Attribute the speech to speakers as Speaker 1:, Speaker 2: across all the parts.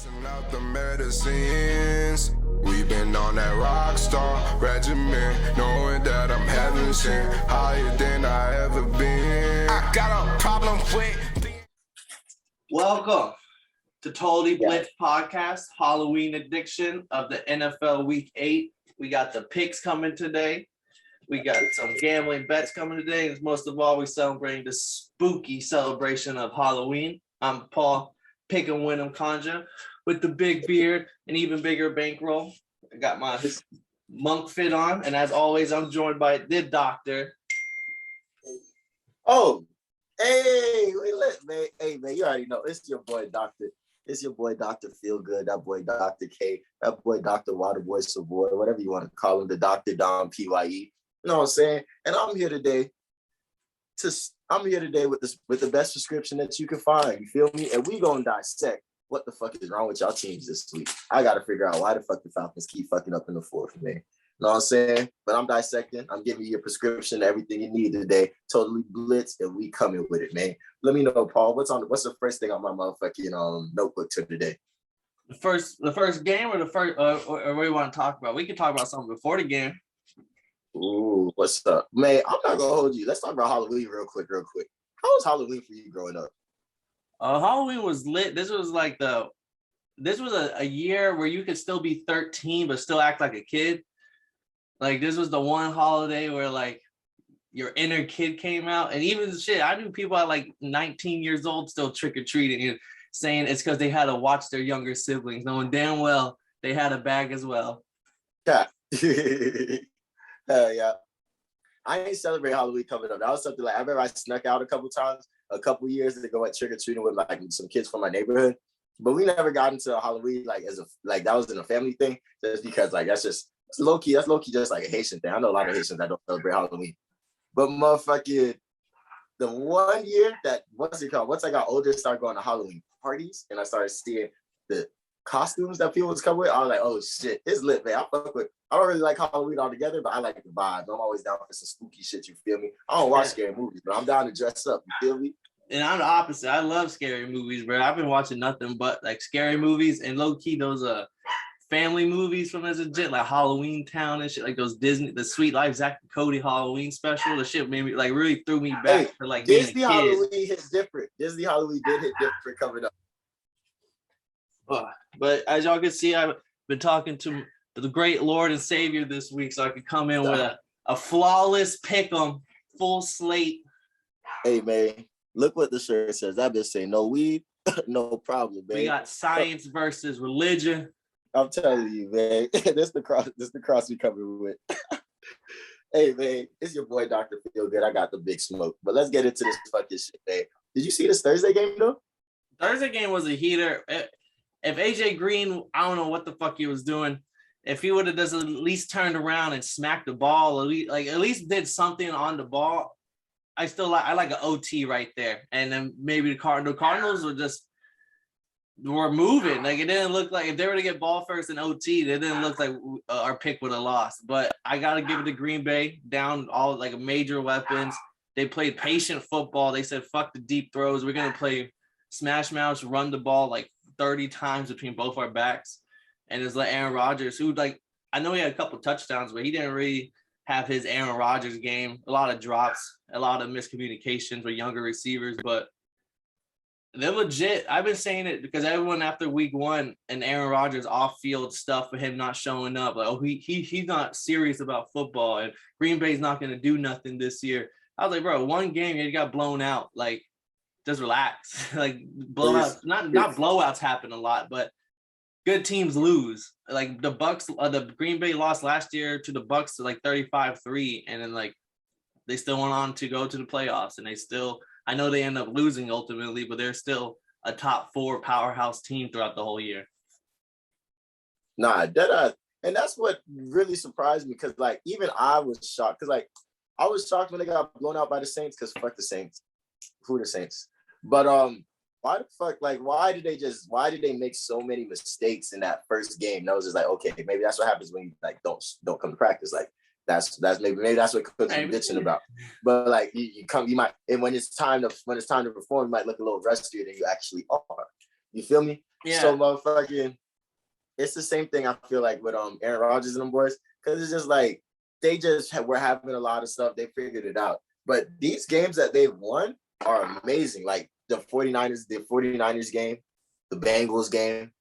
Speaker 1: Messing out the medicines. We've been on that rock star regimen, knowing that I'm heaven sent, higher than I ever been. I got a problem with.
Speaker 2: Welcome to Totally Blitzed podcast, Halloween edition of the NFL Week 8. We got the picks coming today. We got some gambling bets coming today. And most of all, we're celebrating the spooky celebration of Halloween. I'm Paul Pick and Win 'em Conjure with the big beard and even bigger bankroll. I got my monk fit on. And as always, I'm joined by the doctor.
Speaker 3: Oh, hey, man. Hey, man, you already know. It's your boy, Doctor. It's your boy, Dr. Feelgood. That boy, Dr. K. That boy, Dr. Waterboy Savoy, whatever you want to call him, the Dr. Don PYE. You know what I'm saying? And I'm here today with the best prescription that you can find. You feel me? And we gonna dissect what the fuck is wrong with y'all teams this week. I gotta figure out why the fuck the Falcons keep fucking up in the fourth, man. You know what I'm saying? But I'm dissecting. I'm giving you your prescription, everything you need today. Totally blitzed, and we coming with it, man. Let me know, Paul. What's the first thing on my motherfucking notebook to today?
Speaker 2: The first game or the first or what do you want to talk about? We can talk about something before the game.
Speaker 3: Ooh, what's up, man? I'm not gonna hold you. Let's talk about Halloween real quick. How was Halloween for you growing up?
Speaker 2: Halloween was lit. This was a year where you could still be 13 but still act like a kid. Like, this was the one holiday where, like, your inner kid came out. And even shit, I knew people at, like, 19 years old still trick-or-treating and saying it's because they had to watch their younger siblings, knowing damn well they had a bag as well.
Speaker 3: Yeah. Hell yeah. I ain't celebrate Halloween coming up. That was something like, I remember I snuck out a couple years to go at trick-or-treating with, like, some kids from my neighborhood. But we never got into Halloween, like, that was in a family thing, just because, like, that's low-key just like a Haitian thing. I know a lot of Haitians that don't celebrate Halloween. But motherfucking, the one year that, once I got older, started going to Halloween parties, and I started seeing the costumes that people was coming with, I was like, oh shit, it's lit, man. I don't really like Halloween altogether, but I like the vibe. I'm always down for some spooky shit, you feel me? I don't watch scary movies, but I'm down to dress up, you feel me?
Speaker 2: And I'm the opposite. I love scary movies, bro. I've been watching nothing but, like, scary movies, and low-key those family movies from as a legit, like Halloween Town and shit, like those Disney, the Sweet Life Zach and Cody Halloween special. The shit made me, like, really threw me back to, like,
Speaker 3: Disney
Speaker 2: being a kid.
Speaker 3: Halloween hits different. Disney Halloween did hit different coming up.
Speaker 2: But as y'all can see, I've been talking to the great Lord and Savior this week, so I could come in with a flawless pick 'em, full slate.
Speaker 3: Hey, man, look what the shirt says. That bitch say no weed, no problem, man.
Speaker 2: We got science versus religion.
Speaker 3: I'm telling you, man. This the cross we coming with. Hey, man, it's your boy Dr. Feelgood. I got the big smoke. But let's get into this fucking shit, man. Did you see this Thursday game, though?
Speaker 2: Thursday game was a heater. If AJ Green, I don't know what the fuck he was doing. If he would have just at least turned around and smacked the ball, at least did something on the ball, I like an OT right there. And then maybe the Cardinals were moving. Like, it didn't look like, if they were to get ball first in OT, it didn't look like our pick would have lost. But I got to give it to Green Bay, down all, like, major weapons. They played patient football. They said, fuck the deep throws. We're going to play smash mouth, run the ball like 30 times between both our backs. And it's like Aaron Rodgers, who, like, I know he had a couple touchdowns, but he didn't really have his Aaron Rodgers game. A lot of drops, a lot of miscommunications with younger receivers, but they're legit. I've been saying it because everyone after week one and Aaron Rodgers off-field stuff for him not showing up, like, oh, he's not serious about football and Green Bay's not going to do nothing this year. I was like, bro, one game you got blown out. Like, just relax. Like, blowouts, not blowouts happen a lot, but good teams lose. Like, the Bucks, the Green Bay lost last year to the Bucks to like 35-3, and then, like, they still went on to go to the playoffs, and I know they end up losing ultimately, but they're still a top 4 powerhouse team throughout the whole year.
Speaker 3: Nah, and that's what really surprised me, because, like, even I was shocked, because, like, I was shocked when they got blown out by the Saints, because fuck the Saints. Who the Saints? But why the fuck, like, why did they make so many mistakes in that first game? And I was just like, okay, maybe that's what happens when you, like, don't come to practice. Like, that's maybe that's what Cook's bitching about. But, like, you might, and when it's time to perform, you might look a little rustier than you actually are. You feel me?
Speaker 2: Yeah.
Speaker 3: So motherfucking, it's the same thing I feel like with Aaron Rodgers and them boys, because it's just like they just were having a lot of stuff. They figured it out. But these games that they've won are amazing. Like the 49ers game, the Bengals game,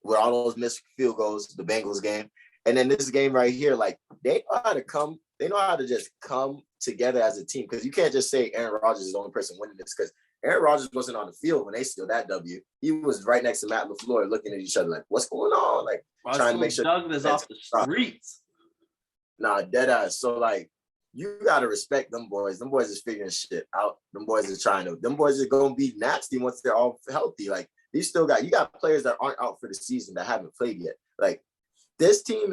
Speaker 3: with all those missed field goals, the Bengals game. And then this game right here, like they know how to just come together as a team. Because you can't just say Aaron Rodgers is the only person winning this, because Aaron Rodgers wasn't on the field when they steal that W. He was right next to Matt LaFleur looking at each other like, what's going on? Like trying to make sure
Speaker 2: Douglas off the streets.
Speaker 3: Nah, dead ass. So like you gotta respect them boys. Them boys is figuring shit out. Them boys are gonna be nasty once they're all healthy. Like you got players that aren't out for the season that haven't played yet. Like this team.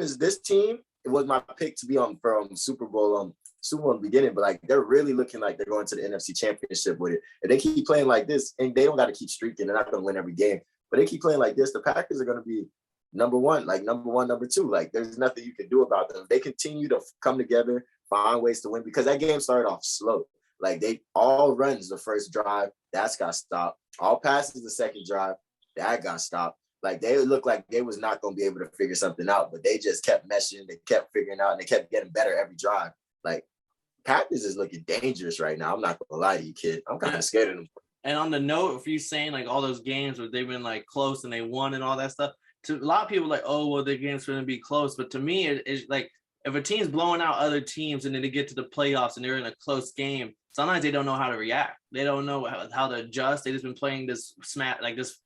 Speaker 3: It was my pick to be on from Super Bowl in the beginning, but like they're really looking like they're going to the NFC Championship with it. If they keep playing like this, and they don't got to keep streaking, they're not going to win every game. But they keep playing like this, the Packers are going to be number one, number two. Like there's nothing you can do about them. They continue to come together, find ways to win, because that game started off slow. Like they all runs the first drive, that's got stopped. All passes the second drive, that got stopped. Like they looked like they was not going to be able to figure something out, but they just kept meshing, they kept figuring out, and they kept getting better every drive. Like Packers is looking dangerous right now. I'm not gonna lie to you, kid. I'm kind of scared of them.
Speaker 2: And on the note, if you saying like all those games where they've been like close and they won and all that stuff, to a lot of people like, oh well, the game's going to be close. But to me, it's like if a team's blowing out other teams and then they get to the playoffs and they're in a close game, sometimes they don't know how to react. They don't know how to adjust. They just been playing this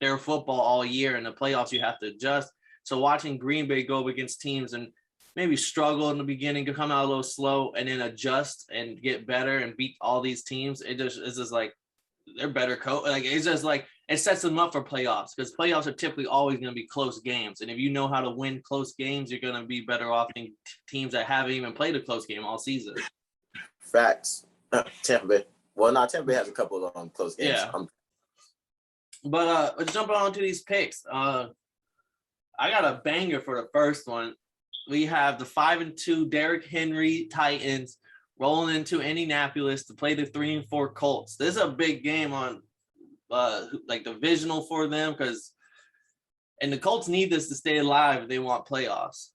Speaker 2: their football all year. In the playoffs, you have to adjust. So watching Green Bay go up against teams and maybe struggle in the beginning, to come out a little slow and then adjust and get better and beat all these teams, it's just like they're better coach. Like it's just like it sets them up for playoffs, because playoffs are typically always going to be close games. And if you know how to win close games, you're going to be better off than teams that haven't even played a close game all season.
Speaker 3: Facts. Tampa Bay. Well, Tampa Bay has a couple of close games.
Speaker 2: Yeah. But let's jump on to these picks. I got a banger for the first one. We have the 5-2 Derrick Henry Titans rolling into Indianapolis to play the 3-4 Colts. This is a big game on like divisional for them, and the Colts need this to stay alive if they want playoffs.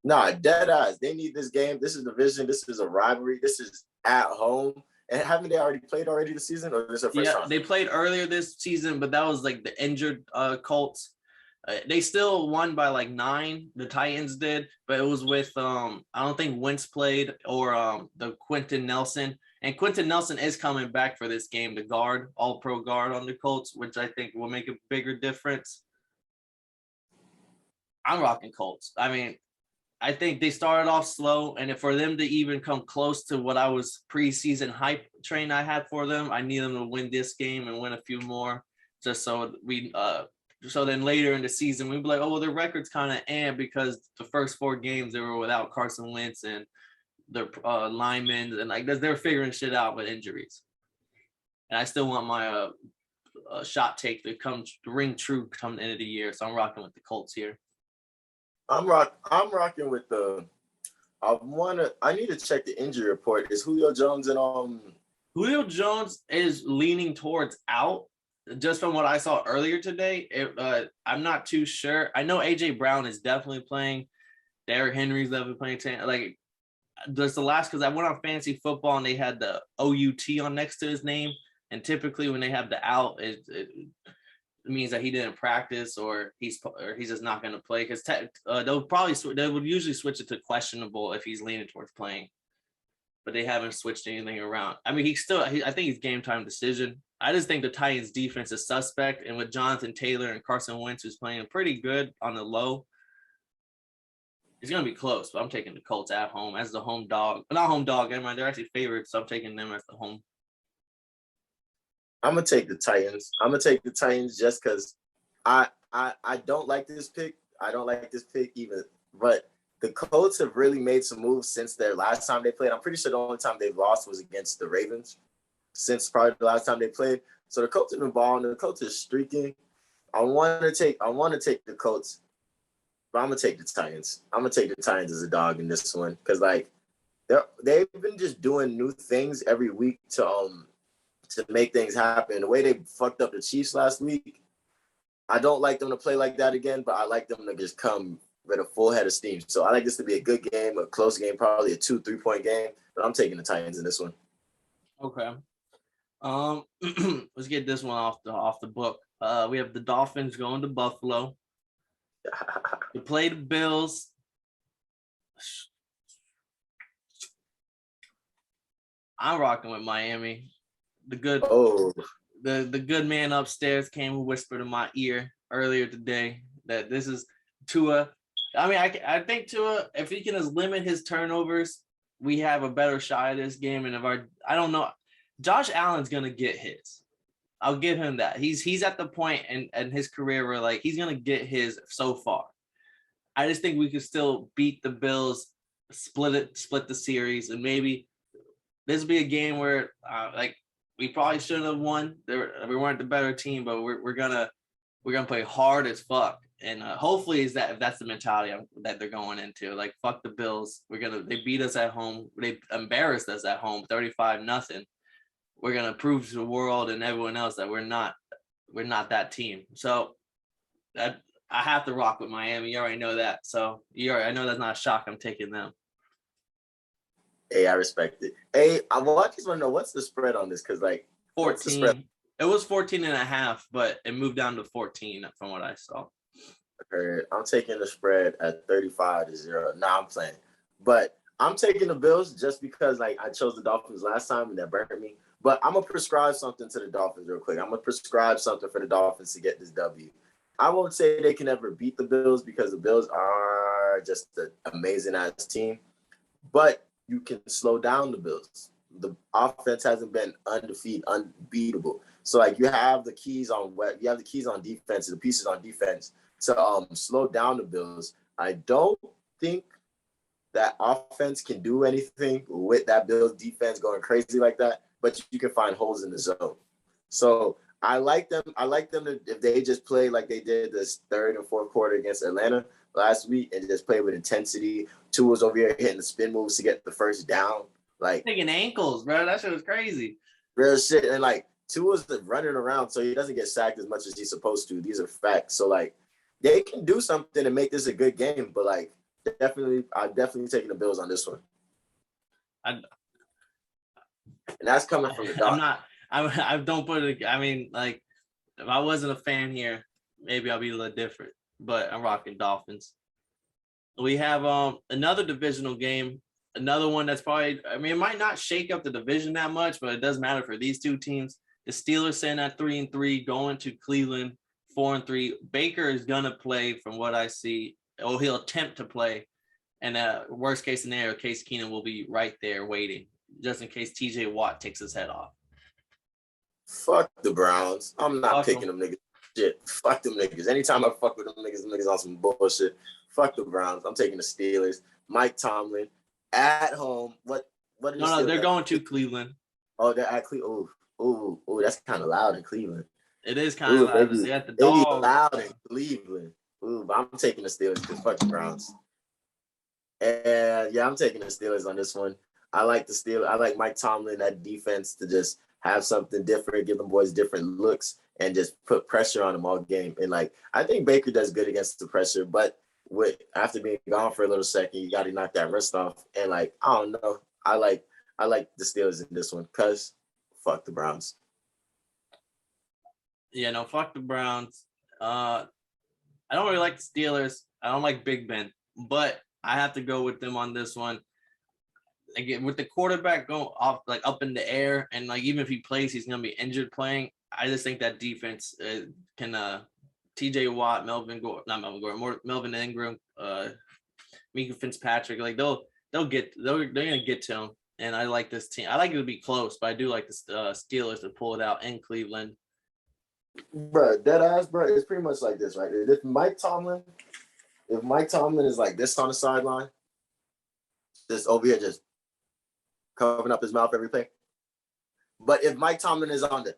Speaker 3: Nah, dead eyes. They need this game. This is division. This is a rivalry. This is at home. And haven't they already played this season, or this is their first time? They
Speaker 2: played earlier this season, but that was like the injured Colts. They still won by like 9. The Titans did, but it was with I don't think Wentz played, or the Quentin Nelson. And Quentin Nelson is coming back for this game, the guard, all-pro guard on the Colts, which I think will make a bigger difference. I'm rocking Colts. I mean, I think they started off slow, and for them to even come close to what I was preseason hype train I had for them, I need them to win this game and win a few more, just so so then later in the season, we'd be like, oh, well, their record's kind of because the first 4 games they were without Carson Wentz and their linemen, and like they're figuring shit out with injuries. And I still want my shot take to ring true come the end of the year, so I'm rocking with the Colts here.
Speaker 3: I'm rocking with the. I need to check the injury report. Is Julio Jones and
Speaker 2: Julio Jones is leaning towards out. Just from what I saw earlier today, I'm not too sure. I know AJ Brown is definitely playing. Derrick Henry's definitely playing. Like, there's the last, because I went on Fantasy Football and they had the OUT on next to his name, and typically when they have the out, it means that he didn't practice or he's just not going to play, because they would usually switch it to questionable if he's leaning towards playing, but they haven't switched anything around. I mean, I think he's game time decision. I just think the Titans defense is suspect, and with Jonathan Taylor and Carson Wentz, who's playing pretty good on the low, it's going to be close, but I'm taking the Colts at home as the home dog. Not home dog, never mind. They're actually favorites, so I'm taking them as the home.
Speaker 3: I'm going to take the Titans. I'm going to take the Titans just because I don't like this pick. I don't like this pick even, but the Colts have really made some moves since their last time they played. I'm pretty sure the only time they've lost was against the Ravens since probably the last time they played. So the Colts have been balling. The Colts are streaking. I want to take the Colts, but I'm going to take the Titans. I'm going to take the Titans as a dog in this one, because like they've been just doing new things every week to make things happen. The way they fucked up the Chiefs last week, I don't like them to play like that again, but I like them to just come with a full head of steam. So I like this to be a good game, a close game, probably a 2-3 point game. But I'm taking the Titans in this one.
Speaker 2: Okay. Let's get this one off the book. We have the Dolphins going to Buffalo to play the Bills. I'm rocking with Miami. The good man upstairs came and whispered in my ear earlier today that this is Tua. I mean, I think Tua, if he can just limit his turnovers, we have a better shot at this game. And I don't know, Josh Allen's gonna get his. I'll give him that. He's at the point in his career where like he's gonna get his so far. I just think we could still beat the Bills, split the series, and maybe this will be a game where like we probably shouldn't have won. We weren't the better team, but we're gonna play hard as fuck. And hopefully if that's the mentality that they're going into. Like fuck the Bills. They beat us at home. They embarrassed us at home, 35-0. We're gonna prove to the world and everyone else that we're not that team. So that I have to rock with Miami. You already know that. So I know that's not a shock. I'm taking them.
Speaker 3: Hey, I respect it. Hey, I just want to know what's the spread on this, because like
Speaker 2: 14. It was 14.5, but it moved down to 14 from what I saw.
Speaker 3: I'm taking the spread at 35-0. Nah, I'm playing, but I'm taking the Bills just because like I chose the Dolphins last time and that burned me. But I'm gonna prescribe something to the Dolphins real quick. I'm gonna prescribe something for the Dolphins to get this W. I won't say they can ever beat the Bills because the Bills are just an amazing ass team, but you can slow down the Bills. The offense hasn't been unbeatable. So like you have the keys on defense, the pieces on defense to slow down the Bills. I don't think that offense can do anything with that Bills defense going crazy like that, but you can find holes in the zone. So I like them to, if they just play like they did this third and fourth quarter against Atlanta last week and just play with intensity. Tua's over here hitting the spin moves to get the first down. Like
Speaker 2: taking ankles, bro. That shit was crazy.
Speaker 3: Real shit. And like Tua's running around so he doesn't get sacked as much as he's supposed to. These are facts. So like they can do something to make this a good game, but like I'm definitely taking the Bills on this one. And that's coming from the dog.
Speaker 2: I don't put it. I mean, like, if I wasn't a fan here, maybe I'll be a little different. But I'm rocking Dolphins. We have another divisional game, another one that's probably. I mean, it might not shake up the division that much, but it does matter for these two teams. The Steelers sitting at 3-3, going to Cleveland 4-3. Baker is gonna play, from what I see. Or he'll attempt to play. And worst case scenario, Case Keenum will be right there waiting, just in case TJ Watt takes his head off.
Speaker 3: Fuck the Browns. I'm not picking them niggas. Shit. Fuck them niggas. Anytime I fuck with them niggas on some bullshit. Fuck the Browns. I'm taking the Steelers. Mike Tomlin at home. What
Speaker 2: No, they're going to Cleveland.
Speaker 3: Oh, they're at Cleveland. Ooh, that's kind of loud in Cleveland.
Speaker 2: It is kind of loud.
Speaker 3: They at the dog. Loud in Cleveland. Ooh, but I'm taking the Steelers because fuck the Browns. And yeah, I'm taking the Steelers on this one. I like the Steelers. I like Mike Tomlin, that defense, to just have something different, give them boys different looks, and just put pressure on them all game. And like, I think Baker does good against the pressure, but after being gone for a little second, you got to knock that wrist off. And like, I don't know. I like the Steelers in this one because fuck the Browns. Yeah, no,
Speaker 2: fuck the Browns. I don't really like the Steelers. I don't like Big Ben, but I have to go with them on this one. Again, with the quarterback going off like up in the air, and like even if he plays, he's gonna be injured playing. I just think that defense can TJ Watt, Melvin Ingram, Mika Fitzpatrick, like they're gonna get to him. And I like this team. I like it to be close, but I do like the Steelers to pull it out in Cleveland.
Speaker 3: Bro, dead ass, bro. It's pretty much like this, right? If Mike Tomlin is like this on the sideline, just over here, just covering up his mouth every play. But if Mike Tomlin is on the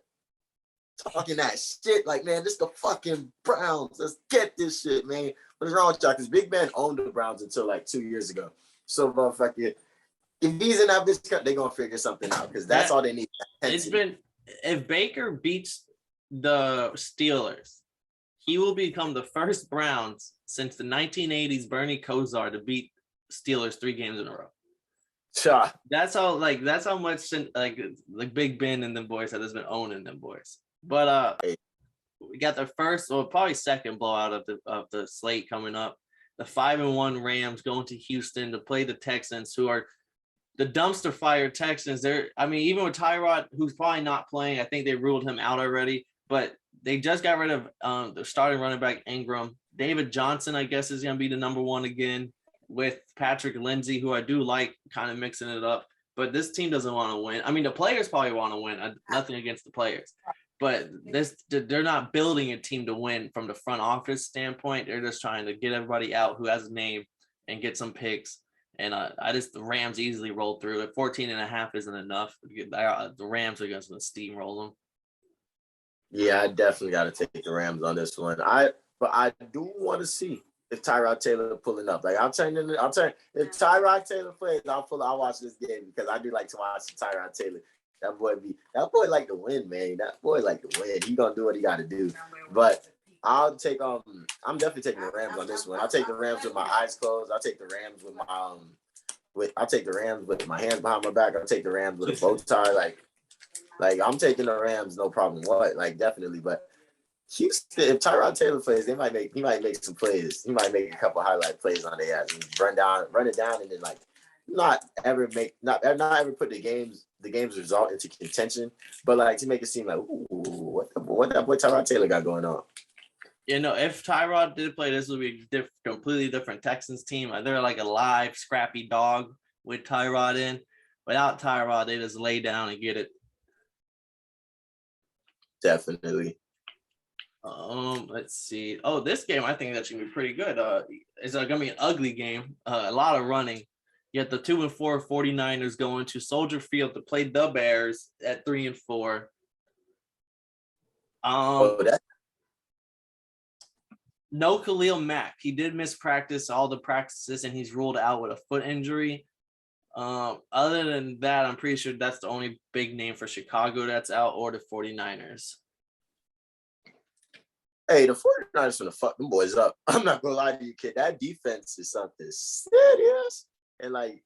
Speaker 3: talking that shit, like, man, this the fucking Browns. Let's get this shit, man. What is wrong with y'all? Because Big Ben owned the Browns until like 2 years ago. So, motherfucker, if he's in that bitch, they're gonna figure something out because that's all they need.
Speaker 2: If Baker beats the Steelers, he will become the first Browns since the 1980s Bernie Kosar to beat Steelers 3 games in a row.
Speaker 3: Sure.
Speaker 2: That's how much like Big Ben and them boys have just been owning them boys. But we got the first or probably second blowout of the slate coming up. The 5-1 Rams going to Houston to play the Texans, who are the dumpster fire Texans. Even with Tyrod, who's probably not playing, I think they ruled him out already. But they just got rid of the starting running back Ingram. David Johnson, I guess, is going to be the number 1 again with Patrick Lindsey, who I do like, kind of mixing it up. But this team doesn't want to win. I mean, the players probably want to win. Nothing against the players. But they're not building a team to win from the front office standpoint. They're just trying to get everybody out who has a name and get some picks. And the Rams easily rolled through it. 14.5 isn't enough. The Rams are going to steamroll them.
Speaker 3: Yeah, I definitely got to take the Rams on this one. But I do want to see if Tyrod Taylor pulling up. Like if Tyrod Taylor plays, I'll watch this game because I do like to watch Tyrod Taylor. That boy like to win, man. That boy like to win. He gonna do what he got to do. But I'm definitely taking the Rams on this one. I'll take the Rams with my eyes closed. I'll take the Rams with my I'll take the Rams with my hands behind my back. I'll take the Rams with a bow tie. Like I'm taking the Rams, no problem. What? Like definitely. But Houston, if Tyrod Taylor plays, he might make some plays. He might make a couple highlight plays on their ass and run it down, and then like not ever put the game's result into contention, but like to make it seem like, ooh, what that boy Tyrod Taylor got going on.
Speaker 2: If Tyrod did play, this would be a completely different Texans team. They're like a live, scrappy dog with Tyrod in. Without Tyrod, they just lay down and get it.
Speaker 3: Definitely.
Speaker 2: Let's see. Oh, this game I think that should be pretty good. It's gonna be an ugly game. A lot of running. Yet the 2-4 49ers going to Soldier Field to play the Bears at 3-4. No Khalil Mack. He did miss all the practices, and he's ruled out with a foot injury. Other than that, I'm pretty sure that's the only big name for Chicago that's out, or the 49ers.
Speaker 3: Hey, the 49ers gonna fuck them boys up. I'm not gonna lie to you, kid. That defense is something serious. And like,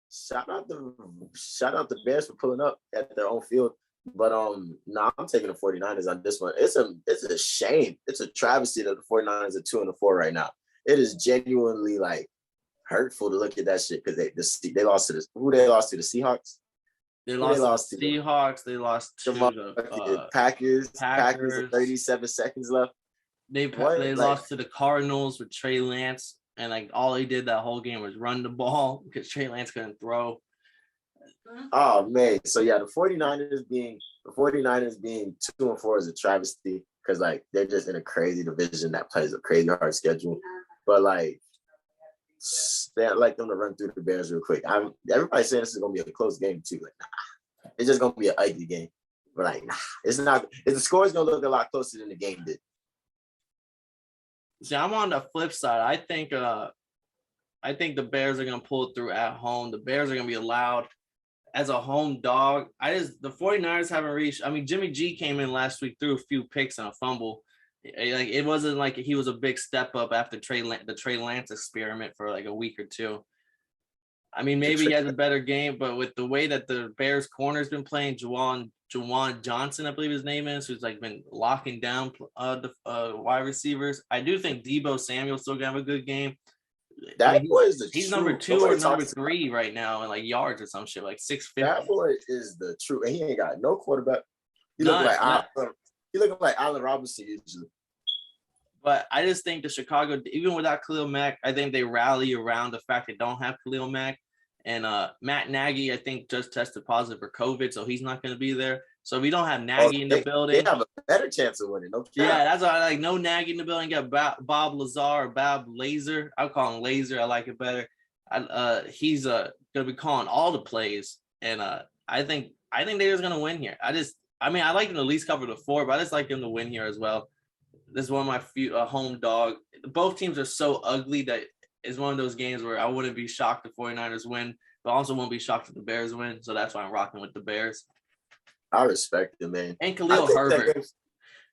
Speaker 3: shout out the Bears for pulling up at their own field. But I'm taking the 49ers on this one. It's a shame. It's a travesty that the 49ers are 2-4 right now. It is genuinely like hurtful to look at that shit because they lost to they lost to the Seahawks.
Speaker 2: They lost to the Seahawks. They lost to the
Speaker 3: Packers. Packers with 37 seconds left.
Speaker 2: They lost to the Cardinals with Trey Lance, and like all he did that whole game was run the ball because Trey Lance couldn't throw.
Speaker 3: Oh man, so yeah, the 49ers being 2-4 is a travesty because like they're just in a crazy division that plays a crazy hard schedule. But like, I'd like them to run through the Bears real quick. Everybody's saying this is gonna be a close game too. Like, nah, it's just gonna be an ugly game. But like, nah, it's not. The score is gonna look a lot closer than the game did.
Speaker 2: See, I'm on the flip side. I think the Bears are gonna pull it through at home. The Bears are gonna be allowed as a home dog. The 49ers haven't reached. I mean, Jimmy G came in last week, threw a few picks and a fumble. Like it wasn't like he was a big step up after the Trey Lance experiment for like a week or two. I mean, maybe he has a better game, but with the way that the Bears corner's been playing, Juwan Johnson, I believe his name is, who's like been locking down the wide receivers. I do think Deebo Samuel's still gonna have a good game. He's number 2 or number 3 right now in like yards or some shit, like 650.
Speaker 3: That boy is the truth, and he ain't got no quarterback. He looking like Allen Robinson usually.
Speaker 2: But I just think the Chicago, even without Khalil Mack, I think they rally around the fact they don't have Khalil Mack. And Matt Nagy, I think, just tested positive for COVID, so he's not going to be there. So we don't have Nagy in the building.
Speaker 3: They have a better chance of winning. Okay.
Speaker 2: Yeah, that's why I like. No Nagy in the building. Got Bob Lazar or Bob Laser. I'll call him Laser. I like it better. He's going to be calling all the plays, and I think they're just going to win here. I like them to at least cover the 4, but I just like them to win here as well. This is one of my few home dog. Both teams are so ugly that it's one of those games where I wouldn't be shocked if 49ers win, but also won't be shocked if the Bears win. So that's why I'm rocking with the Bears.
Speaker 3: I respect it, man.
Speaker 2: And Khalil Herbert.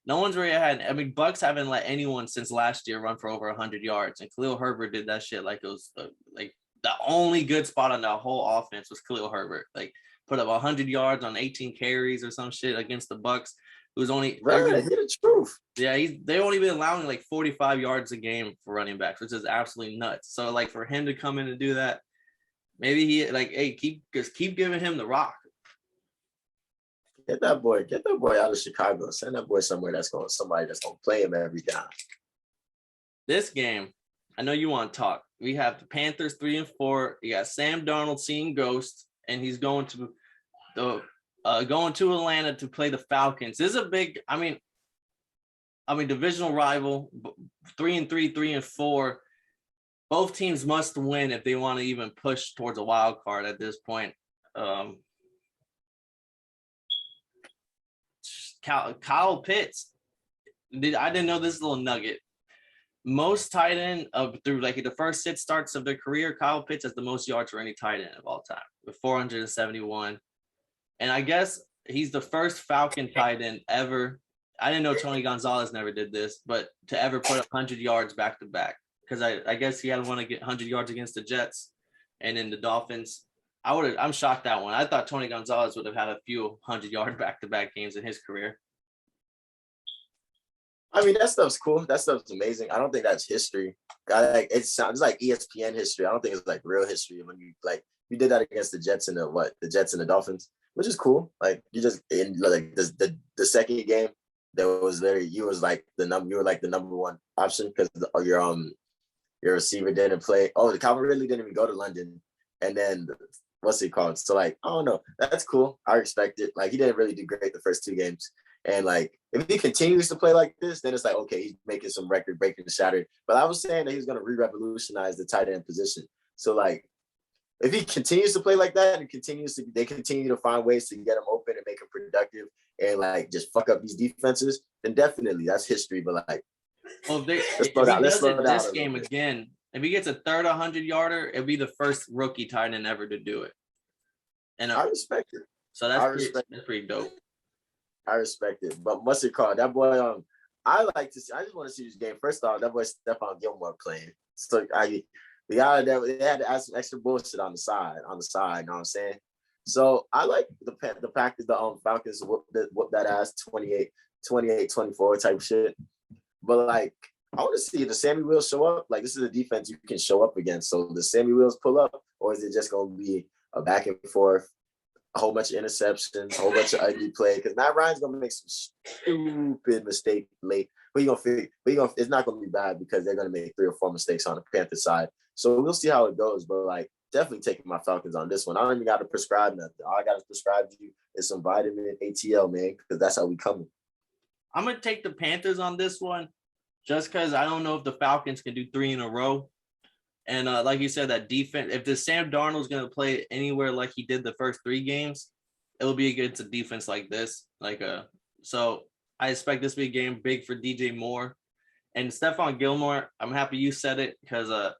Speaker 2: No one's really had. I mean, Bucks haven't let anyone since last year run for over 100 yards, and Khalil Herbert did that shit like it was like the only good spot on that whole offense was Khalil Herbert. Like put up 100 yards on 18 carries or some shit against the Bucks. It was only
Speaker 3: Right, hear the truth.
Speaker 2: yeah, they only been allowing like 45 yards a game for running backs, which is absolutely nuts. So like for him to come in and do that, maybe he like, hey, keep giving him the rock.
Speaker 3: Get that boy out of Chicago. Send that boy somebody that's gonna play him every down.
Speaker 2: This game, I know you want to talk. We have the Panthers 3-4. You got Sam Darnold seeing ghosts, and he's going to Atlanta to play the Falcons. This is a big, I mean, divisional rival, 3-3, 3-4. Both teams must win if they want to even push towards a wild card at this point. Kyle Pitts, I didn't know this little nugget. Most tight end through like the first 6 starts of their career, Kyle Pitts has the most yards for any tight end of all time with 471. And I guess he's the first Falcon tight end ever. I didn't know Tony Gonzalez never did this, but to ever put up 100 yards back to back. Because I guess he had to want to get 100 yards against the Jets and then the Dolphins. I'm shocked that one. I thought Tony Gonzalez would have had a few 100-yard back-to-back games in his career.
Speaker 3: I mean, that stuff's cool. That stuff's amazing. I don't think that's history. It sounds like ESPN history. I don't think it's like real history when you did that against the Jets and the Jets and the Dolphins, which is cool. Like you just in like the second game, you were like the number one option because your receiver didn't play. Oh, the Calvin Ridley didn't even go to London, and then what's it called? So like, I don't know. That's cool. I respect it. Like he didn't really do great the first 2 games. And like, if he continues to play like this, then it's like, okay, he's making some record breaking shatter. But I was saying that he's going to re-revolutionize the tight end position. So like, if he continues to play like that and they continue to find ways to get him open and make him productive and like just fuck up these defenses, then definitely that's history. But like,
Speaker 2: well, if he does it this game again, if he gets a third 100-yarder, it'll be the first rookie tight end ever to do it. And
Speaker 3: I respect it.
Speaker 2: So that's pretty dope.
Speaker 3: I respect it. But what's it called? That boy, I just want to see this game. First off, that boy Stephon Gilmore playing. So they had to add some extra bullshit on the side, you know what I'm saying? So I like the Packers, the Falcons whoop that ass 28-24 type shit. But like, I want to see the Sammy Wheels show up. Like, this is a defense you can show up against. So the Sammy Wheels pull up, or is it just going to be a back and forth, a whole bunch of interceptions, a whole bunch of ugly play? Because Matt Ryan's going to make some stupid mistake late. But it's not going to be bad because they're going to make 3 or 4 mistakes on the Panther side. So we'll see how it goes. But like, definitely taking my Falcons on this one. I don't even got to prescribe nothing. All I got to prescribe to you is some vitamin ATL, man, because that's how we coming.
Speaker 2: I'm going to take the Panthers on this one just because I don't know if the Falcons can do 3 in a row. And like you said, that defense, if the Sam Darnold's going to play anywhere like he did the first 3 games, it'll be against a defense like this. So I expect this to be a game big for DJ Moore. And Stephon Gilmore, I'm happy you said it because the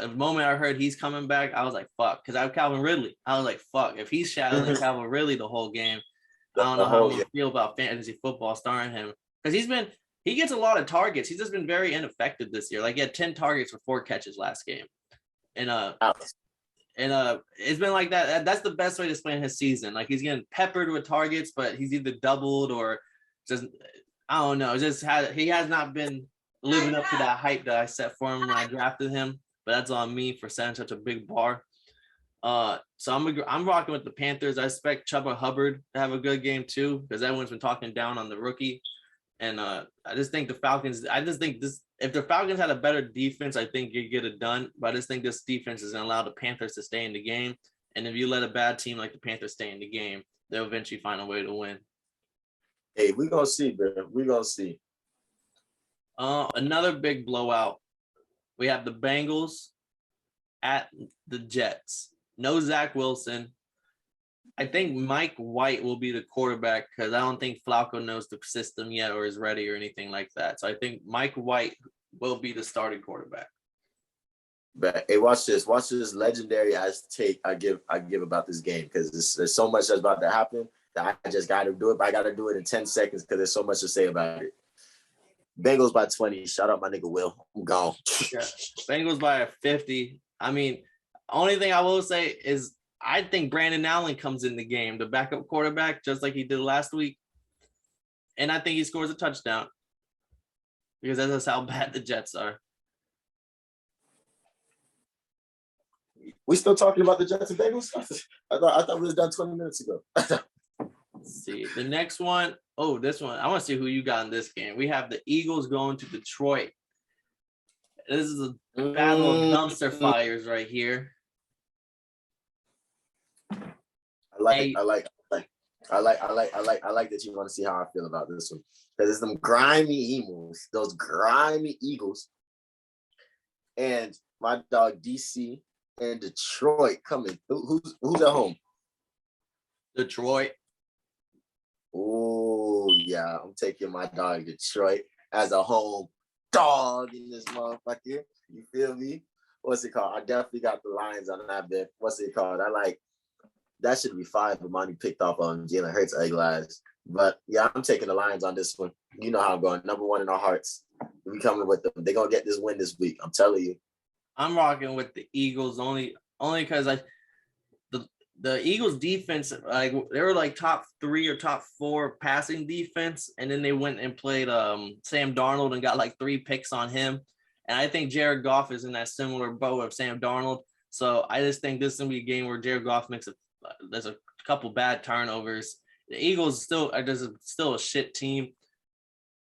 Speaker 2: moment I heard he's coming back, I was like, fuck. Because I have Calvin Ridley. I was like, fuck. If he's shadowing Calvin Ridley the whole game, I don't know how I feel about fantasy football starring him. Because he gets a lot of targets. He's just been very ineffective this year. Like, he had 10 targets for 4 catches last game. And it's been like that. That's the best way to explain his season. Like, he's getting peppered with targets, but he's either doubled or just, I don't know. He has not been living up to that hype that I set for him when I drafted him. But that's on me for setting such a big bar. So I'm rocking with the Panthers. I expect Chuba Hubbard to have a good game too, because everyone's been talking down on the rookie. And I just think if the Falcons had a better defense, I think you'd get it done. But I just think this defense is going to allow the Panthers to stay in the game. And if you let a bad team like the Panthers stay in the game, they'll eventually find a way to win.
Speaker 3: Hey, we're going to see, bro. We're going to see.
Speaker 2: Another big blowout. We have the Bengals at the Jets. No Zach Wilson. I think Mike White will be the quarterback because I don't think Flacco knows the system yet or is ready or anything like that. So I think Mike White will be the starting quarterback.
Speaker 3: But hey, watch this. Watch this legendary ass take I give about this game because there's so much that's about to happen. I just got to do it, but I got to do it in 10 seconds because there's so much to say about it. Bengals by 20. Shout out my nigga Will. I'm gone.
Speaker 2: Yeah. Bengals by 50. I mean, only thing I will say is I think Brandon Allen comes in the game, the backup quarterback, just like he did last week. And I think he scores a touchdown because that's how bad the Jets are.
Speaker 3: We still talking about the Jets and Bengals? I thought we was done 20 minutes ago.
Speaker 2: Let's see. The next one. Oh, this one. I want to see who you got in this game. We have the Eagles going to Detroit. This is a battle of dumpster fires right here.
Speaker 3: I like that you want to see how I feel about this one. Because it's them grimy Eagles, those grimy Eagles. And my dog DC and Detroit coming. Who's at home?
Speaker 2: Detroit.
Speaker 3: Oh, yeah. I'm taking my dog Detroit as a home dog in this motherfucker. You feel me? What's it called? I definitely got the Lions on that bit. What's it called? That should be 5, but Monty picked off on Jalen Hurts' ugly eyes. But yeah, I'm taking the Lions on this one. You know how I'm going. Number 1 in our hearts. We coming with them. They're gonna get this win this week. I'm telling you.
Speaker 2: I'm rocking with the Eagles only because the Eagles defense, like they were like top 3 or top 4 passing defense, and then they went and played Sam Darnold and got like 3 picks on him. And I think Jared Goff is in that similar boat of Sam Darnold. So I just think this is gonna be a game where Jared Goff there's a couple bad turnovers. The Eagles are still a shit team,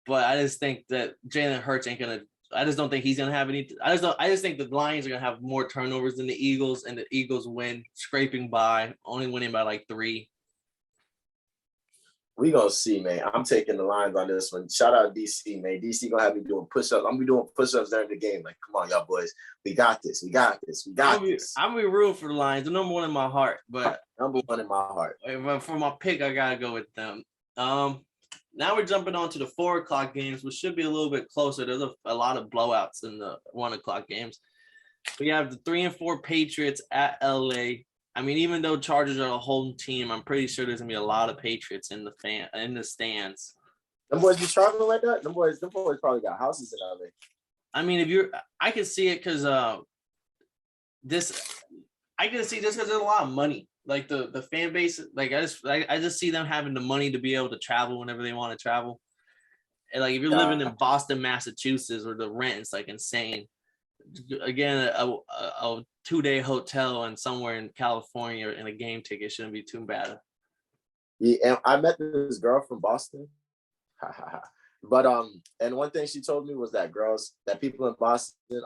Speaker 2: but I just think that Jalen Hurts ain't gonna. I just don't think he's gonna have any. I just think the Lions are gonna have more turnovers than the Eagles, and the Eagles win, scraping by, only winning by like 3.
Speaker 3: We gonna see, man. I'm taking the Lions on this one. Shout out DC, man. DC gonna have me doing push-ups. I'm gonna be doing push-ups during the game. Like, come on, y'all boys. We got this. We got this. We got this.
Speaker 2: I'm gonna be rooting for the Lions. The number 1 in my heart, but
Speaker 3: number 1 in my heart.
Speaker 2: For my pick, I gotta go with them. Now we're jumping on to the 4 o'clock games, which should be a little bit closer. There's a lot of blowouts in the 1 o'clock games. We have the 3 and 4 Patriots at LA. I mean, even though Chargers are a home team, I'm pretty sure there's gonna be a lot of Patriots in the stands.
Speaker 3: Them boys be traveling like that. Them boys probably got houses in LA.
Speaker 2: I mean, I can see it because I can see this because there's a lot of money. Like the fan base, like I just see them having the money to be able to travel whenever they want to travel. And like if you're living in Boston, Massachusetts, where the rent is like insane. Again, a 2-day hotel and somewhere in California and a game ticket shouldn't be too bad.
Speaker 3: Yeah, and I met this girl from Boston. But and one thing she told me was that people in Boston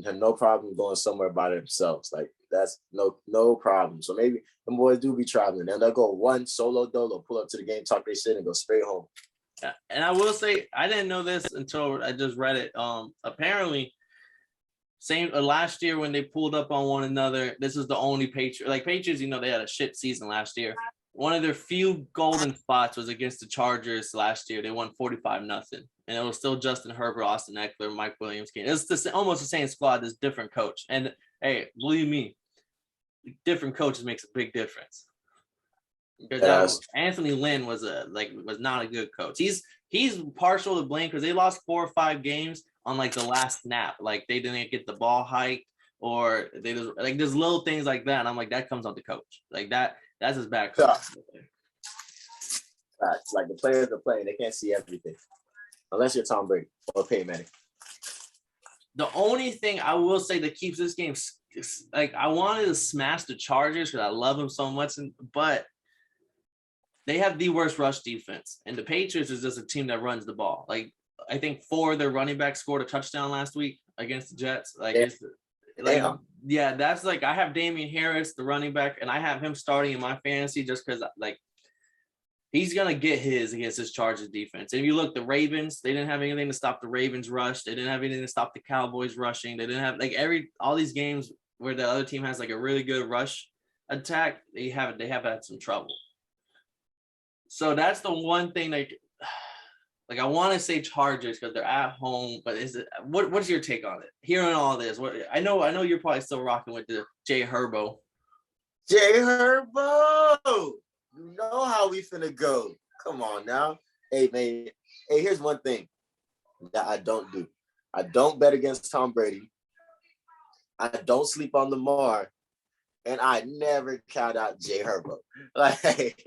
Speaker 3: have no problem going somewhere by themselves. Like that's no problem. So maybe them boys do be traveling, and they'll go one solo dolo, pull up to the game, talk their shit, and go straight home.
Speaker 2: Yeah, and I will say I didn't know this until I just read it. Apparently, last year when they pulled up on one another, this is the only Patriots. You know, they had a shit season last year. One of their few golden spots was against the Chargers last year. They won 45-0, and it was still Justin Herbert, Austin Eckler, Mike Williams. It's almost the same squad, this different coach. And hey, believe me, different coaches makes a big difference. Because Anthony Lynn was not a good coach. He's partial to blame because they lost 4 or 5 games on like the last snap. Like they didn't get the ball hiked, or they just like there's little things like that. And I'm like, that comes on the coach. Like that's his bad coach.
Speaker 3: Facts. Like the players are playing, they can't see everything. Unless you're Tom Brady or Peyton Manning.
Speaker 2: The only thing I will say that keeps this game, like I wanted to smash the Chargers because I love them so much, but they have the worst rush defense, and the Patriots is just a team that runs the ball. Like I think 4 of their running backs scored a touchdown last week against the Jets. That's like I have Damian Harris, the running back, and I have him starting in my fantasy just because like he's gonna get his against this Chargers defense. And if you look, the Ravens, they didn't have anything to stop the Ravens rush. They didn't have anything to stop the Cowboys rushing. They didn't have all these games where the other team has like a really good rush attack. They have had some trouble. So that's the one thing like I want to say Chargers because they're at home, but what's your take on it? Hearing all this, I know you're probably still rocking with the Jay Herbo.
Speaker 3: Jay Herbo, You know how we finna go. Come on now. Hey, man. Hey, here's one thing that I don't do. I don't bet against Tom Brady. I don't sleep on Lamar. And I never count out Jay Herbo. Like,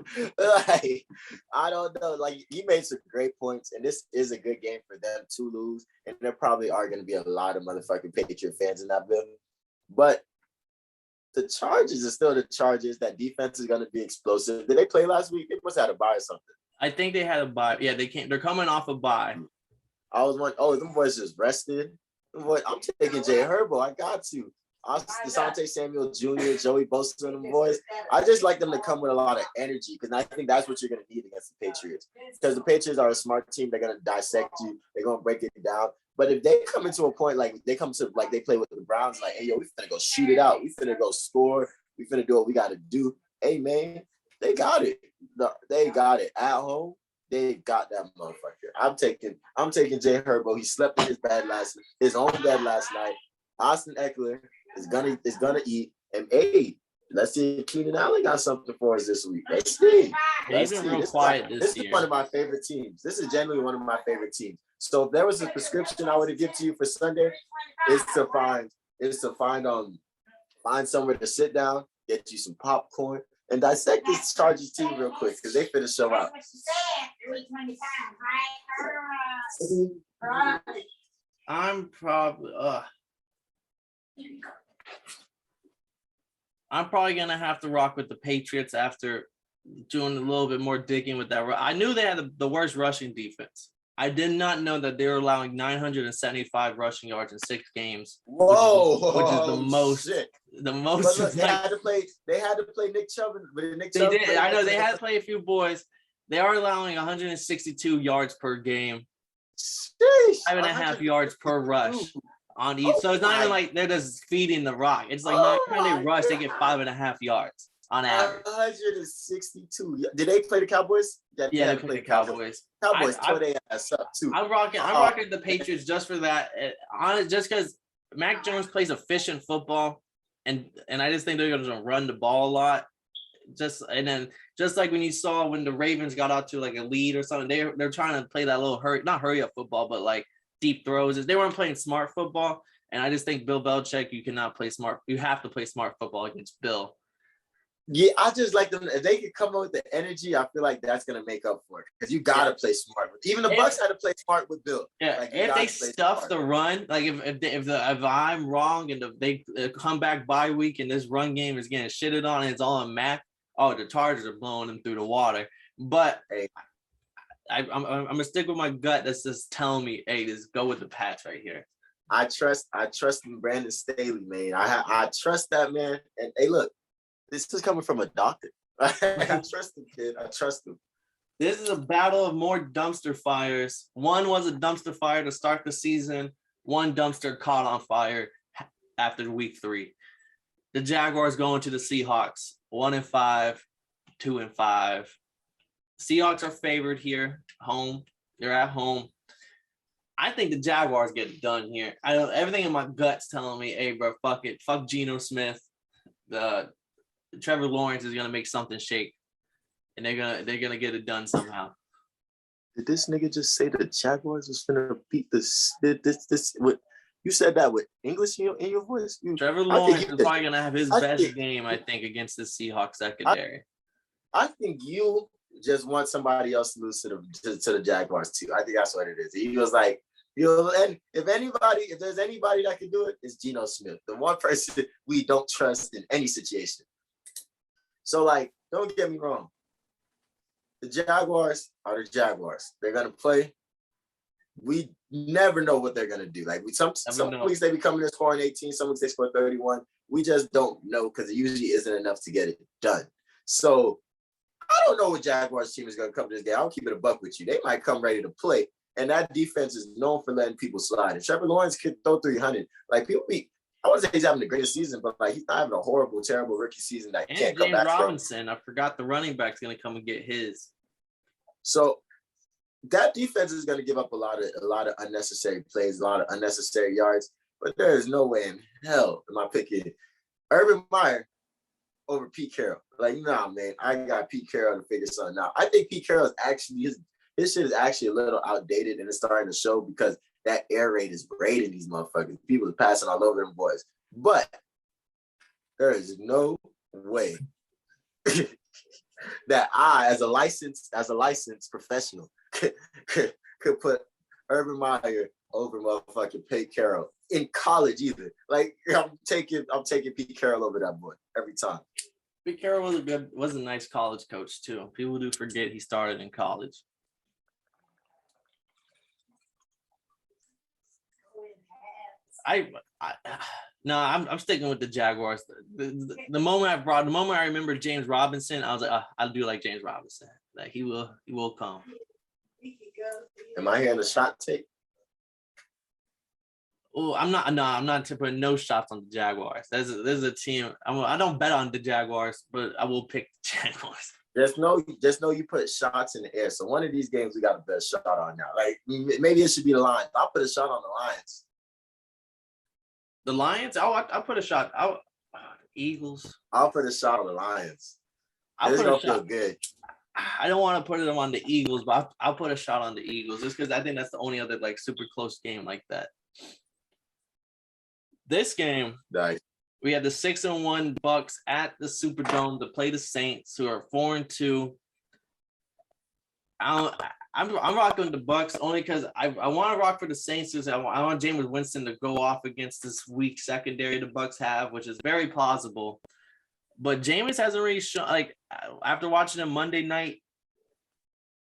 Speaker 3: I don't know. Like, he made some great points, and this is a good game for them to lose. And there probably are going to be a lot of motherfucking Patriot fans in that building. But the Chargers are still the Chargers. That defense is going to be explosive. Did they play last week? They must have had a bye or something.
Speaker 2: I think they had a bye. Yeah, they can't. They're coming off a bye.
Speaker 3: I was wondering, oh, them boys just rested. I'm taking Jay Herbo. I got to. Asante Samuel Jr., Joey Bosa, and them boys. I just like them to come with a lot of energy because I think that's what you're going to need against the Patriots. Because the Patriots are a smart team. They're going to dissect you. They're going to break it down. But if they come into a point like they come to like they play with the Browns, like, hey, yo, we finna go shoot it out. We finna go score. We finna do what we got to do. Hey, man, they got it. They got it at home. They got that motherfucker. I'm taking Jay Herbo. He slept in his own bed last night. Austin Eckler is gonna eat. And hey, let's see if Keenan Allen got something for us this week. Let's see.
Speaker 2: He's been real quiet this year.
Speaker 3: This is one of my favorite teams. This is genuinely one of my favorite teams. So if there was a prescription I would have given to you for Sunday, is to find somewhere to sit down, get you some popcorn, and dissect this Chargers team real quick because they finna show out.
Speaker 2: I'm probably gonna have to rock with the Patriots after doing a little bit more digging with that. I knew they had the worst rushing defense. I did not know that they were allowing 975 rushing yards in 6 games.
Speaker 3: Whoa,
Speaker 2: which is the most.
Speaker 3: Shit.
Speaker 2: The most.
Speaker 3: Look, they had to play Nick Chubb. Nick Chubb
Speaker 2: did. I know they had to play a few boys. They are allowing 162 yards per game.
Speaker 3: Sheesh,
Speaker 2: 5.5 yards per rush on each. So it's not even like they're just feeding the rock. It's like not when they rush, they get 5.5 yards on average.
Speaker 3: 162. Did they play the Cowboys?
Speaker 2: Yeah, they played the Cowboys.
Speaker 3: Cowboys tore their ass up too.
Speaker 2: I'm rocking the Patriots just for that. Just because Mac Jones plays efficient football, and I just think they're going to run the ball a lot. Just like when you saw when the Ravens got out to like a lead or something, they're trying to play that little hurry up football, but like deep throws. They weren't playing smart football, and I just think Bill Belichick, you cannot play smart. You have to play smart football against Bill.
Speaker 3: Yeah, I just like them. If they could come up with the energy, I feel like that's gonna make up for it. Because you gotta play smart. Even the Bucs had to play smart with Bill.
Speaker 2: Yeah, like, if they stuff the run, like if I'm wrong and they come back bye week and this run game is getting shitted on and it's all on Mac, the Chargers are blowing them through the water. But hey, I'm gonna stick with my gut that's just telling me, hey, just go with the Pats right here.
Speaker 3: I trust in Brandon Staley, man. I trust that man. And hey, look. This is coming from a doctor. I trust him, kid. I trust him.
Speaker 2: This is a battle of more dumpster fires. One was a dumpster fire to start the season. One dumpster caught on fire after week 3. The Jaguars going to the Seahawks. 1-5, 2-5. Seahawks are favored here. Home. They're at home. I think the Jaguars get it done here. Everything in my gut's telling me, hey, bro, fuck it. Fuck Geno Smith. Trevor Lawrence is gonna make something shake, and they're gonna get it done somehow.
Speaker 3: Did this nigga just say the Jaguars was gonna beat this? What you said that with English in your voice?
Speaker 2: Trevor Lawrence is probably gonna have his best game, I think, against the Seahawks secondary.
Speaker 3: I think you just want somebody else to lose to the Jaguars too. I think that's what it is. He was like, and if there's anybody that can do it, it's Geno Smith, the one person we don't trust in any situation. So, like, don't get me wrong. The Jaguars are the Jaguars. They're going to play. We never know what they're going to do. Like, some weeks they be coming in scoring 18, some weeks they score 31. We just don't know because it usually isn't enough to get it done. So, I don't know what Jaguars team is going to come to this game. I'll keep it a buck with you. They might come ready to play. And that defense is known for letting people slide. And Trevor Lawrence could throw 300. Like, I wouldn't say he's having the greatest season, but like he's not having a horrible, terrible rookie season that can't come back.
Speaker 2: Robinson, I forgot the running back's going to come and get his.
Speaker 3: So that defense is going to give up a lot of unnecessary plays, a lot of unnecessary yards. But there is no way in hell am I picking Urban Meyer over Pete Carroll. Like, nah, man, I got Pete Carroll to figure something out. I think Pete Carroll is actually his shit is actually a little outdated, and it's starting to show because that air raid is great in these motherfuckers. People are passing all over them boys. But there is no way that I, as a licensed professional, could put Urban Meyer over motherfucking Pete Carroll in college either. Like, I'm taking Pete Carroll over that boy every time.
Speaker 2: Pete Carroll was a nice college coach too. People do forget he started in college. I'm sticking with the Jaguars. The moment I remember James Robinson, I was like, I do like James Robinson. Like he will come.
Speaker 3: Am I hearing the shot take?
Speaker 2: Oh, I'm not putting no shots on the Jaguars. There's a team. I don't bet on the Jaguars, but I will pick the Jaguars.
Speaker 3: Just know you put shots in the air. So one of these games we got a bet shot on now. Like maybe it should be the Lions. I'll put a shot on the Lions.
Speaker 2: The Lions? I'll put a shot. Eagles.
Speaker 3: I'll put a shot on the Lions. It's gonna feel good.
Speaker 2: I don't want to put it on the Eagles, but I'll put a shot on the Eagles just because I think that's the only other like super close game like that. This game,
Speaker 3: nice.
Speaker 2: We had the 6-1 Bucks at the Superdome to play the Saints, who are 4-2. I'm rocking with the Bucks only because I want to rock for the Saints because I want Jameis Winston to go off against this weak secondary the Bucks have, which is very plausible. But Jameis hasn't really shown, like, after watching him Monday night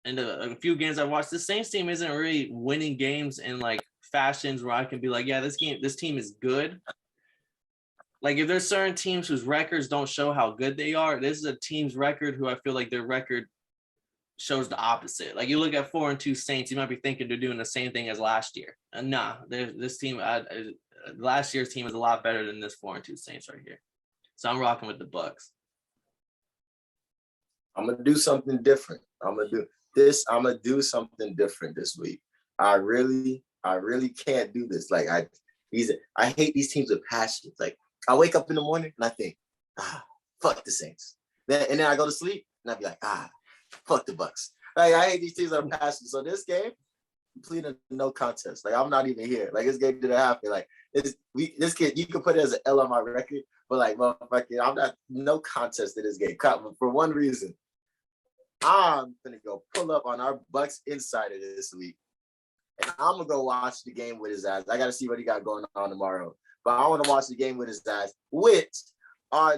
Speaker 2: and a few games I watched, the Saints team isn't really winning games in like fashions where I can be like, yeah, this team is good. Like if there's certain teams whose records don't show how good they are, this is a team's record who I feel like their record shows the opposite. Like you look at 4-2 Saints, you might be thinking they're doing the same thing as last year. And nah, this team, last year's team is a lot better than this 4-2 Saints right here. So I'm rocking with the Bucks.
Speaker 3: I'm gonna do something different. I'm gonna do something different this week. I really can't do this. Like I hate these teams with passion. Like I wake up in the morning and I think, fuck the Saints. And then I go to sleep and I be like, fuck the Bucks. Like I hate these teams that are passionate. So this game, completed no contest. Like I'm not even here. Like this game didn't happen. Like this kid, you can put it as an L on my record, but like motherfucker, I'm not no contest in this game. For one reason, I'm gonna go pull up on our Bucks insider this week, and I'm gonna go watch the game with his ass. I gotta see what he got going on tomorrow, but I want to watch the game with his ass, which our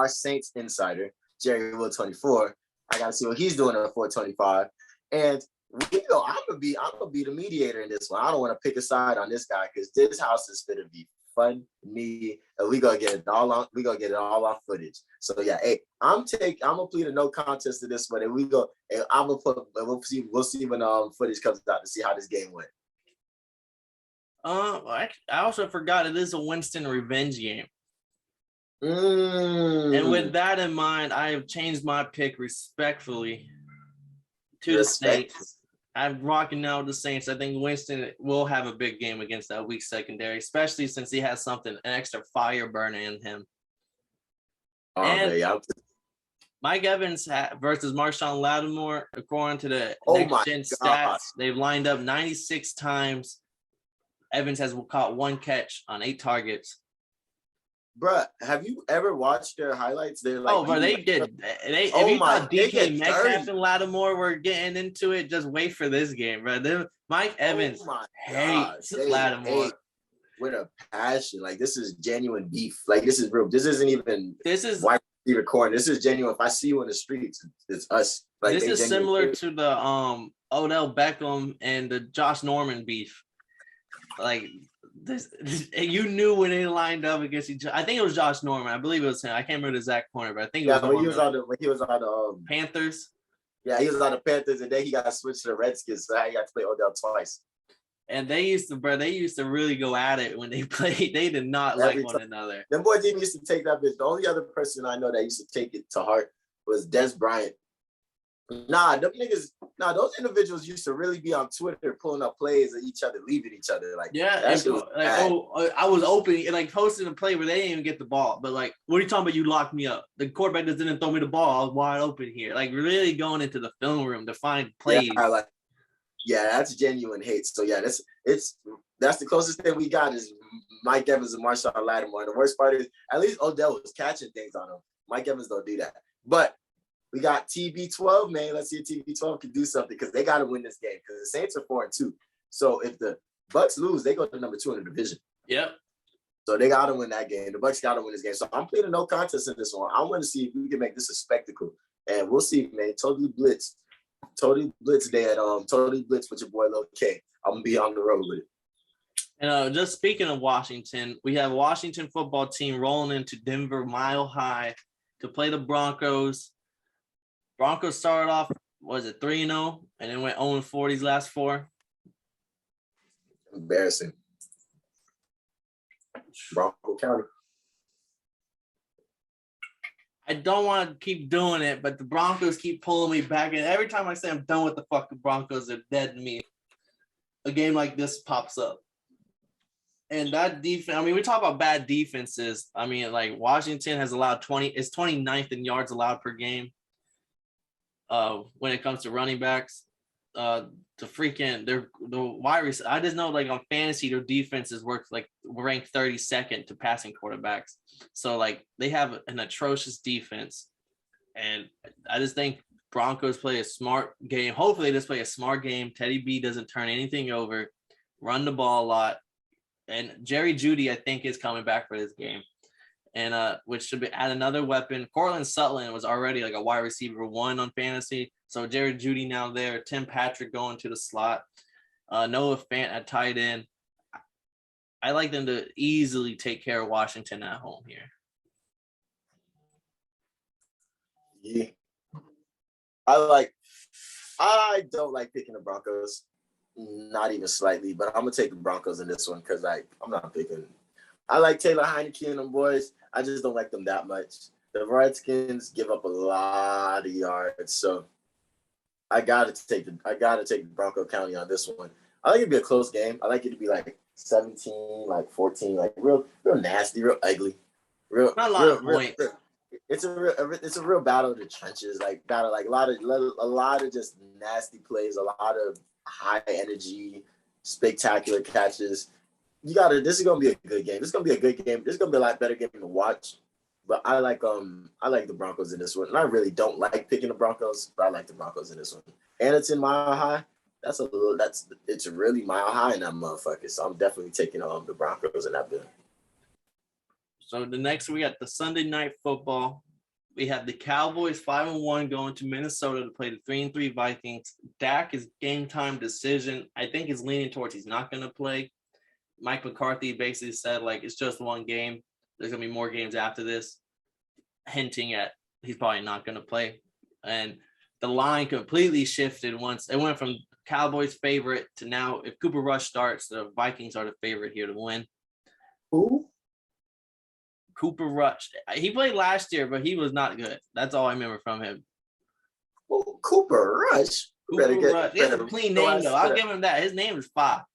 Speaker 3: Saints insider, Jerry Will 24. I gotta see what he's doing at 425. And I'm gonna be the mediator in this one. I don't want to pick a side on this guy because this house is gonna be funny. And we gonna get it all on footage. So yeah, hey, I'm gonna plead a no contest to this one, and we'll see when footage comes out to see how this game went.
Speaker 2: I also forgot it is a Winston revenge game.
Speaker 3: Mm.
Speaker 2: And with that in mind, I have changed my pick respectfully to the Saints. I'm rocking now with the Saints. I think Winston will have a big game against that weak secondary, especially since he has an extra fire burner in him. Mike Evans versus Marshawn Lattimore, according to the Next Gen stats, they've lined up 96 times. Evans has caught one catch on 8 targets.
Speaker 3: Bruh, have you ever watched their highlights? They're like,
Speaker 2: if you thought DK Metcalf and Lattimore were getting into it, just wait for this game, bro. Mike Evans hates Lattimore
Speaker 3: with a passion. Like this is genuine beef. Like this is real. This is wide receiver corner. This is genuine. If I see you in the streets, it's us. Like
Speaker 2: this is similar to the Odell Beckham and the Josh Norman beef. Like. You knew when they lined up against each other. I think it was Josh Norman. I believe it was him. I can't remember the exact corner, but I think it was.
Speaker 3: When he was on the
Speaker 2: Panthers.
Speaker 3: Yeah, he was on the Panthers, and then he got switched to the Redskins, so he got to play Odell twice.
Speaker 2: And they used to really go at it when they played. They did not like one another.
Speaker 3: Them boys even used to take that bitch. The only other person I know that used to take it to heart was Des Bryant. Nah, them niggas, those individuals used to really be on Twitter pulling up plays of each other, leaving each other. Like,
Speaker 2: Yeah,
Speaker 3: that shit was
Speaker 2: like,
Speaker 3: bad.
Speaker 2: I was open and like posting a play where they didn't even get the ball. But like, what are you talking about? You locked me up. The quarterback just didn't throw me the ball. I was wide open here. Like, really going into the film room to find plays.
Speaker 3: Yeah, that's genuine hate. So yeah, that's the closest thing we got is Mike Evans and Marshawn Lattimore. And the worst part is at least Odell was catching things on him. Mike Evans don't do that. But we got TB12, man. Let's see if TB12 can do something because they got to win this game because the Saints are 4-2. So if the Bucks lose, they go to number 2 in the division.
Speaker 2: Yep.
Speaker 3: So they got to win that game. The Bucks got to win this game. So I'm playing a no contest in this one. I want to see if we can make this a spectacle. And we'll see, man. Totally blitz day at Totally Blitz with your boy Lil K. I'm gonna be on the road with it.
Speaker 2: And just speaking of Washington, we have Washington football team rolling into Denver Mile High to play the Broncos. Broncos started off, was it 3-0, and then went 0-4 these last 4.
Speaker 3: Embarrassing. Bronco County.
Speaker 2: I don't want to keep doing it, but the Broncos keep pulling me back. And every time I say I'm done with the fucking Broncos, they're dead to me. A game like this pops up. And that defense, I mean, we talk about bad defenses. I mean, like Washington has allowed 29th in yards allowed per game. When it comes to running backs, the wide receiver. I just know like on fantasy, their defenses ranked 32nd to passing quarterbacks. So like they have an atrocious defense, and I just think Broncos play a smart game. Hopefully, they just play a smart game. Teddy B doesn't turn anything over, run the ball a lot, and Jerry Jeudy I think is coming back for this game. And which should be add another weapon. Cortland Sutton was already like a wide receiver 1 on fantasy. So Jerry Jeudy now there. Tim Patrick going to the slot. Noah Fant at tight end. I like them to easily take care of Washington at home here.
Speaker 3: Yeah. I don't like picking the Broncos. Not even slightly, but I'm gonna take the Broncos in this one because I'm not picking. I like Taylor Heineke and them boys. I just don't like them that much. The Redskins give up a lot of yards, so I gotta take the Bronco County on this one. I like it to be a close game. I like it to be like 17, like 14, like real nasty, real ugly,
Speaker 2: Not a lot of points.
Speaker 3: It's a real battle of the trenches, like a lot of just nasty plays, a lot of high energy, spectacular catches. This is gonna be a good game. This is gonna be a good game. This is gonna be a lot better game to watch. But I like the Broncos in this one. And I really don't like picking the Broncos, but I like the Broncos in this one. And it's in Mile High. It's really Mile High in that motherfucker. So I'm definitely taking the Broncos in that bill.
Speaker 2: So the next we got the Sunday night football. We have the Cowboys 5-1 going to Minnesota to play the 3-3 Vikings. Dak is game time decision. I think he's leaning towards he's not going to play. Mike McCarthy basically said like it's just one game. There's gonna be more games after this, hinting at he's probably not gonna play. And the line completely shifted once it went from Cowboys favorite to now if Cooper Rush starts, the Vikings are the favorite here to win.
Speaker 3: Who?
Speaker 2: Cooper Rush. He played last year, but he was not good. That's all I remember from him.
Speaker 3: Well, Cooper Rush.
Speaker 2: Rush. He has a clean name though. I'll give him that. His name is Fa.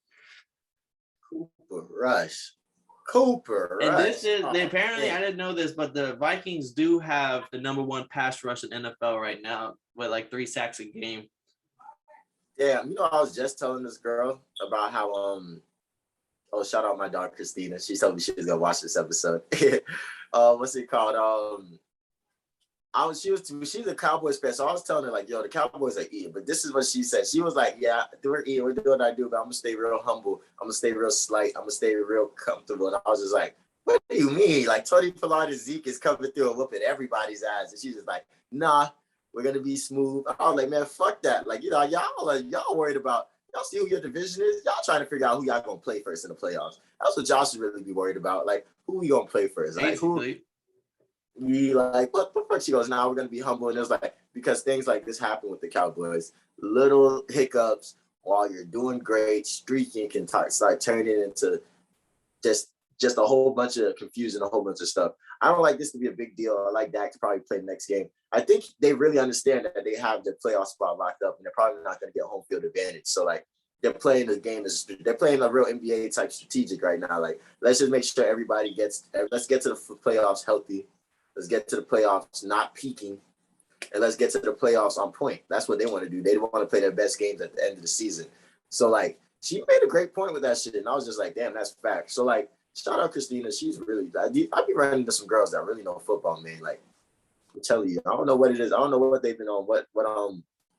Speaker 3: Cooper Rush.
Speaker 2: And this is apparently I didn't know this, but the Vikings do have the number 1 pass rush in NFL right now with like 3 sacks a game.
Speaker 3: Yeah, I was just telling this girl about how shout out my dog Christina. She told me she was gonna watch this episode. What's it called? She's a Cowboys fan, so I was telling her like, yo, the Cowboys are eating. But this is what she said. She was like, yeah, we're eating. We're doing what I do, but I'm gonna stay real humble. I'm gonna stay real slight. I'm gonna stay real comfortable. And I was just like, what do you mean? Like Tony Pollard and Zeke is coming through and whooping everybody's ass. And she's just like, nah, we're gonna be smooth. I was like, man, fuck that. Like, y'all worried about y'all see who your division is. Y'all trying to figure out who y'all gonna play first in the playoffs. That's what y'all should really be worried about. Like, who we gonna play first? Like, who? We like what the fuck? She goes, now we're gonna be humble. And it was like because things like this happen with the Cowboys. Little hiccups while you're doing great, streaking can start turning into just just a whole bunch of confusion, a whole bunch of stuff. I don't like this to be a big deal. I like Dak to probably play the next game. I think they really understand that they have their playoff spot locked up, and they're probably not going to get home field advantage. So like they're playing the game they're playing a real NBA type strategic right now. Like let's just make sure everybody let's get to the playoffs healthy. Let's get to the playoffs not peaking, and let's get to the playoffs on point. That's what they want to do. They want to play their best games at the end of the season. So like she made a great point with that shit, and I was just like, damn, that's fact. So like shout out Christina. She's really I be running into some girls that really know football, man. Like I'm telling you, I don't know what it is. I don't know what they've been on. What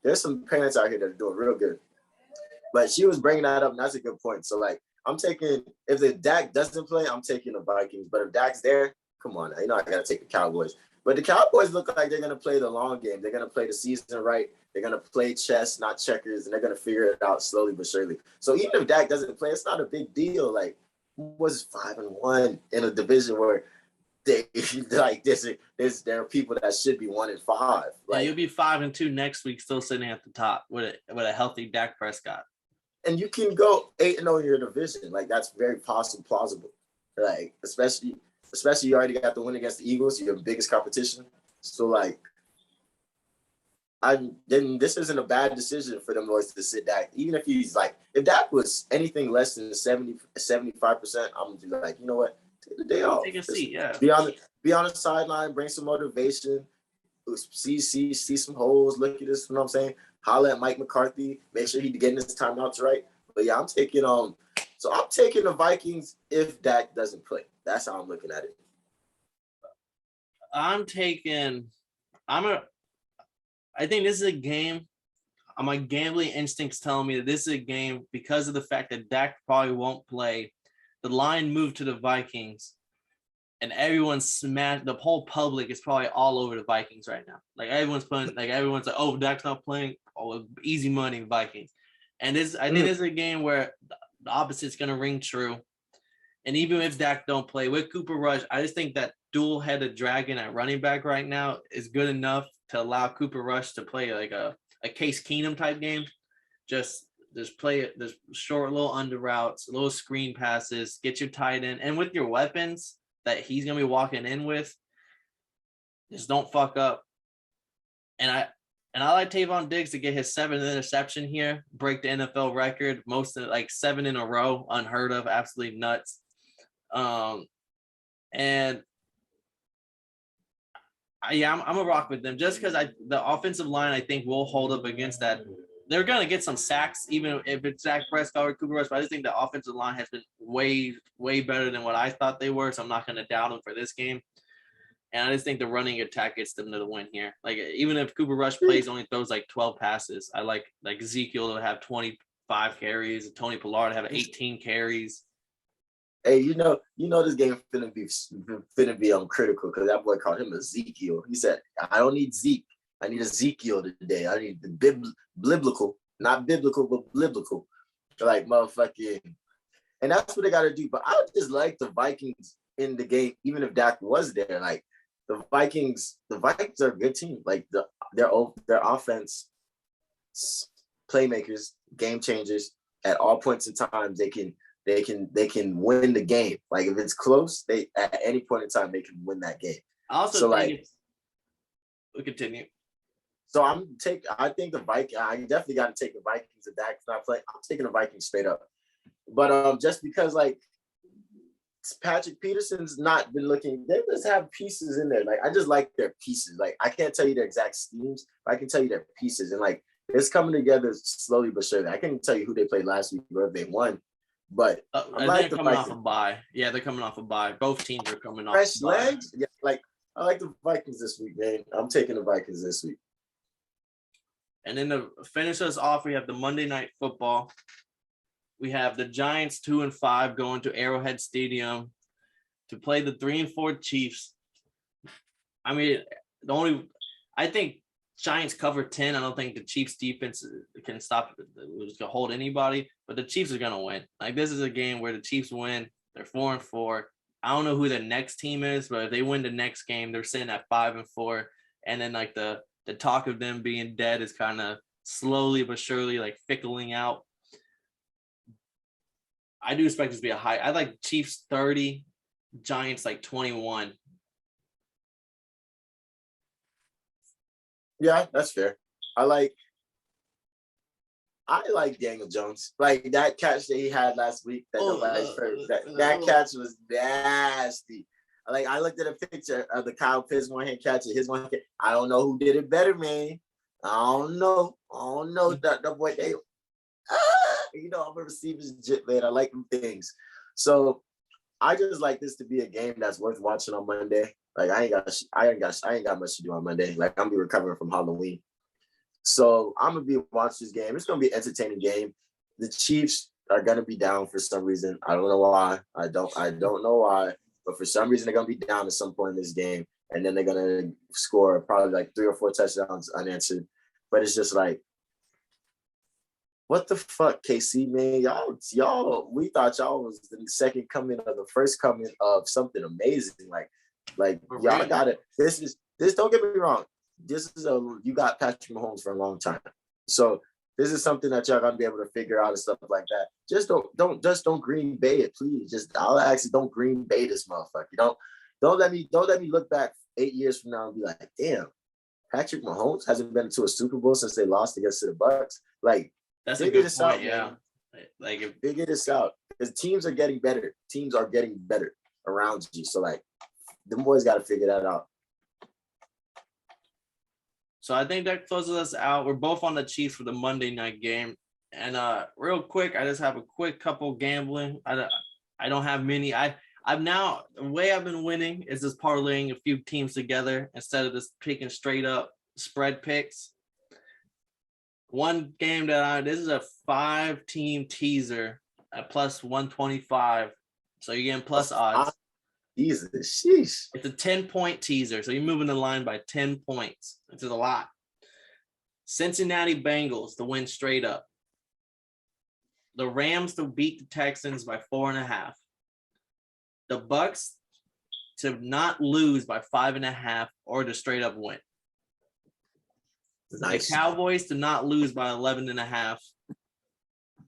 Speaker 3: there's some parents out here that are doing real good. But she was bringing that up, and that's a good point. So, like, I'm taking – if the Dak doesn't play, I'm taking the Vikings. But if Dak's there, come on. I got to take the Cowboys. But the Cowboys look like they're going to play the long game. They're going to play the season right. They're going to play chess, not checkers, and they're going to figure it out slowly but surely. So, even if Dak doesn't play, it's not a big deal. Like, was 5-1 in a division where there are people that should be 1-5. Like,
Speaker 2: yeah, you'll be 5-2 next week, still sitting at the top with a healthy Dak Prescott.
Speaker 3: And you can go 8-0 in your division. Like, that's very plausible. Like, especially you already got the win against the Eagles, your biggest competition. So, like, this isn't a bad decision for them boys to sit Dak. Even if he's like, if Dak was anything less than 75%, I'm gonna be like, you know what? Take the day off.
Speaker 2: Take a seat, yeah.
Speaker 3: Be on the sideline, bring some motivation, see some holes, look at this, you know what I'm saying? Holler at Mike McCarthy, make sure he's getting his timeouts right. But yeah, I'm taking the Vikings if Dak doesn't play. That's how I'm looking at it.
Speaker 2: I think this is a game. My gambling instincts telling me that this is a game because of the fact that Dak probably won't play. The line moved to the Vikings, and everyone's smashed. The whole public is probably all over the Vikings right now. Like everyone's like, oh, Dak's not playing. Oh, easy money, Vikings. And I think this is a game where the opposite's gonna ring true. And even if Dak don't play with Cooper Rush, I just think that dual-headed dragon at running back right now is good enough to allow Cooper Rush to play like a Case Keenum type game. Just play it. There's short little under routes, little screen passes, get your tight end, and with your weapons that he's gonna be walking in with, just don't fuck up. And I like Tavon Diggs to get his 7th interception here, break the NFL record, most of like 7 in a row, unheard of, absolutely nuts. I'm a rock with them just because the offensive line I think will hold up against that. They're gonna get some sacks, even if it's Dak Prescott or Cooper Rush. But I just think the offensive line has been way, way better than what I thought they were. So I'm not gonna doubt them for this game. And I just think the running attack gets them to the win here. Like even if Cooper Rush plays, only throws like 12 passes, I like Ezekiel to have 25 carries, Tony Pollard to have 18 carries.
Speaker 3: Hey, you know this game finna be critical because that boy called him Ezekiel. He said, "I don't need Zeke. I need Ezekiel today. I need the biblical, not biblical, but biblical." Like motherfucking, and that's what they got to do. But I just like the Vikings in the game, even if Dak was there. Like the Vikings are a good team. Like their offense, playmakers, game changers at all points in time. They can win the game. Like if it's close, they at any point in time they can win that game.
Speaker 2: I also think we'll continue.
Speaker 3: So I think the Vikings. I definitely got to take the Vikings if Dak's not playing. I'm taking the Vikings straight up. But just because like Patrick Peterson's not been looking, they just have pieces in there. Like I just like their pieces. Like I can't tell you their exact schemes, but I can tell you their pieces, and like it's coming together slowly but surely. I can't tell you who they played last week or if they won. But
Speaker 2: they're coming off a bye. Yeah, they're coming off a bye. Both teams are coming off
Speaker 3: fresh legs. Yeah, like I like the Vikings this week, man. I'm taking the Vikings this week.
Speaker 2: And then to finish us off, we have the Monday Night Football. We have the Giants 2-5 going to Arrowhead Stadium to play the 3-4 Chiefs. I mean, I think Giants cover 10. I don't think the Chiefs defense can hold anybody, but the Chiefs are going to win. Like this is a game where the Chiefs win. They're 4-4. I don't know who the next team is, but if they win the next game, they're sitting at 5-4. And then like the talk of them being dead is kind of slowly but surely like fickling out. I do expect this to be I like Chiefs 30, Giants like 21.
Speaker 3: Yeah, that's fair. I like Daniel Jones. Like that catch that he had last week. That catch was nasty. Like I looked at a picture of the Kyle Pitts one-hand catch and his one hand. I don't know who did it better, man. I don't know. That boy they I'm a receivers jit, man. I like them things. So I just like this to be a game that's worth watching on Monday. Like I ain't got much to do on Monday. Like I'm be recovering from Halloween. So I'm gonna be watching this game. It's gonna be an entertaining game. The Chiefs are gonna be down for some reason. I don't know why. I don't know why, but for some reason they're gonna be down at some point in this game, and then they're gonna score probably like 3 or 4 touchdowns unanswered. But it's just like, what the fuck, KC, man? Y'all, we thought y'all was the second coming of the first coming of something amazing. Like y'all got it. This. Don't get me wrong. You got Patrick Mahomes for a long time. So this is something that y'all gotta be able to figure out and stuff like that. Just don't Green Bay it, please. I'll ask you, don't Green Bay this motherfucker. Don't let me look back 8 years from now and be like, damn, Patrick Mahomes hasn't been to a Super Bowl since they lost against the Bucks. Like,
Speaker 2: that's a good point,
Speaker 3: out,
Speaker 2: yeah.
Speaker 3: Man. Like, figure this out. Because teams are getting better. Teams are getting better around you. So like, the boys got to figure that out.
Speaker 2: So I think that closes us out. We're both on the Chiefs for the Monday night game. And real quick, I just have a quick couple gambling. I don't have many. I've now, the way I've been winning is just parlaying a few teams together instead of just picking straight up spread picks. One game this is a 5-team teaser at plus 125. So you're getting plus odds.
Speaker 3: Jesus, sheesh.
Speaker 2: It's a 10-point teaser. So you're moving the line by 10 points. Which is a lot. Cincinnati Bengals to win straight up. The Rams to beat the Texans by 4.5. The Bucks to not lose by 5.5 or to straight up win. Nice. The Cowboys to not lose by 11.5.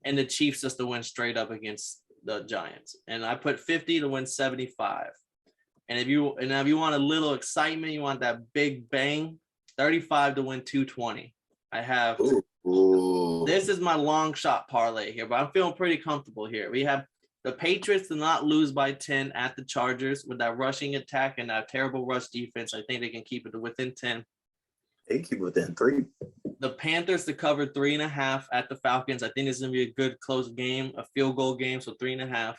Speaker 2: And the Chiefs just to win straight up against the Giants. And I put 50 to win 75. And if you want a little excitement, you want that big bang, 35 to win 220. I have This is my long shot parlay here, but I'm feeling pretty comfortable here. We have the Patriots to not lose by 10 at the Chargers with that rushing attack and that terrible rush defense. I think they can keep it to within 10.
Speaker 3: They keep it within 3.
Speaker 2: The Panthers to cover 3.5 at the Falcons. I think it's going to be a good close game, a field goal game, so 3.5.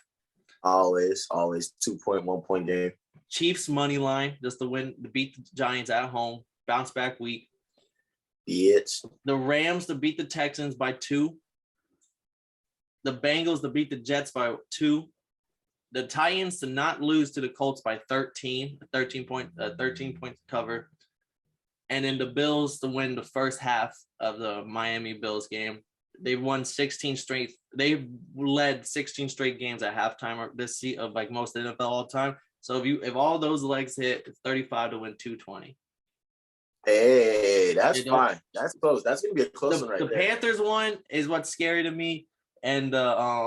Speaker 3: Always 2-point, 1-point game.
Speaker 2: Chiefs money line just to win, to beat the Giants at home, bounce back week.
Speaker 3: Bitch.
Speaker 2: The Rams to beat the Texans by 2. The Bengals to beat the Jets by 2. The Titans to not lose to the Colts by 13, 13-point cover. And then the Bills to win the first half of the Miami Bills game. They've won 16 straight. They've led 16 straight games at halftime this season of like most NFL all time. So if all those legs hit, it's 35 to win 220.
Speaker 3: Hey, that's fine. That's close. That's gonna be a close one right there.
Speaker 2: The Panthers one is what's scary to me, and that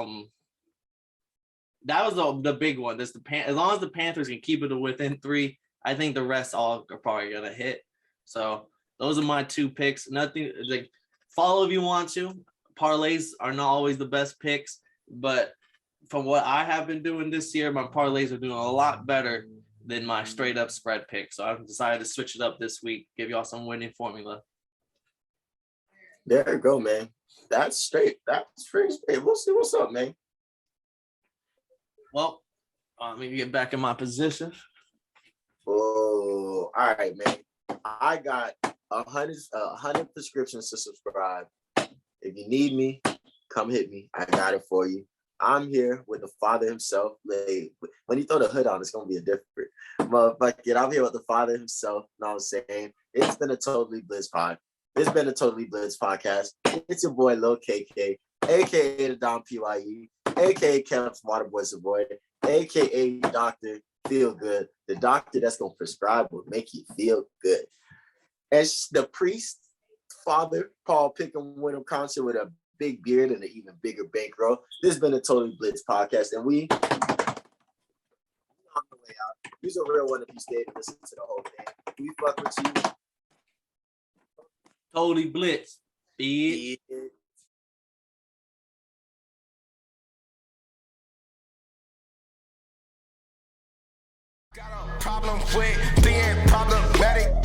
Speaker 2: was the big one. As long as the Panthers can keep it within 3, I think the rest all are probably gonna hit. So those are my 2 picks. Nothing like follow if you want to. Parlays are not always the best picks, but from what I have been doing this year, my parlays are doing a lot better than my straight up spread pick. So I've decided to switch it up this week, give y'all some winning formula.
Speaker 3: There you go, man. That's straight. That's pretty straight. We'll see what's up, man.
Speaker 2: Well, let me get back in my position.
Speaker 3: Oh, all right, man. I got 100 prescriptions to subscribe. If you need me, come hit me. I got it for you. I'm here with the Father himself. Like, when you throw the hood on, it's gonna be a different motherfucker. I'm here with the Father himself. You know what I'm saying? It's been a Totally Blitz pod. It's been a Totally Blitz podcast. It's your boy Lil KK, aka the Don PYE, aka Kev's Waterboy Savoy, aka Dr. Feel Good, the doctor that's gonna prescribe will make you feel good. And the priest, Father Paul Pickham Wyndham Concert with a big beard and an even bigger bankroll. This has been a Totally Blitz podcast, and we on the way out. He's a real one if you stayed and listened to the whole thing. We fuck with you.
Speaker 2: Totally Blitzed. Bitch.
Speaker 1: Got a problem with being problematic.